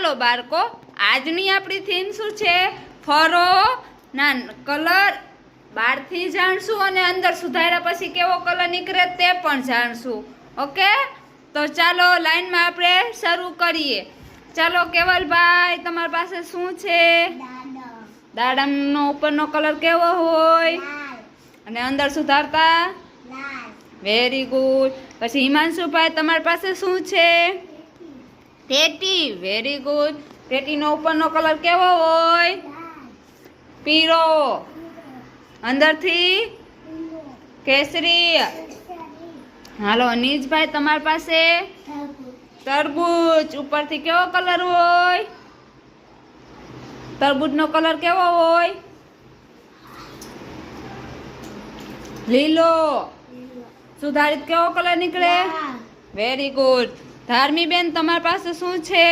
ચાલો બાળકો, આજની આપણી થીમ શું છે? ફરો ના કલર બહારથી જાણશું અને અંદર સુધાર્યા પછી કેવો કલર નીકળે તે પણ જાણશું. ઓકે, તો ચાલો લાઈનમાં આપણે શરૂ કરીએ. ચાલો કેવલભાઈ, તમારી પાસે શું છે? દાડમનો ઉપરનો કલર કેવો હોય અને અંદર સુધારતા? Very good. પછી હિમાંશુભાઈ, તમારી પાસે શું છે? ટેટી. Very good. ટેટીનો ઉપરનો કલર કેવો હોય? પીળો. અંદરથી કેસરી. હાલો અનીશભાઈ, તમારી પાસે? તરબૂચ. ઉપરથી કેવો કલર હોય? તરબૂચનો કલર કેવો હોય? લીલો. સુધારિત કેવો કલર નીકળે? Very good. ધાર્મીબેન, તમારી પાસે શું છે?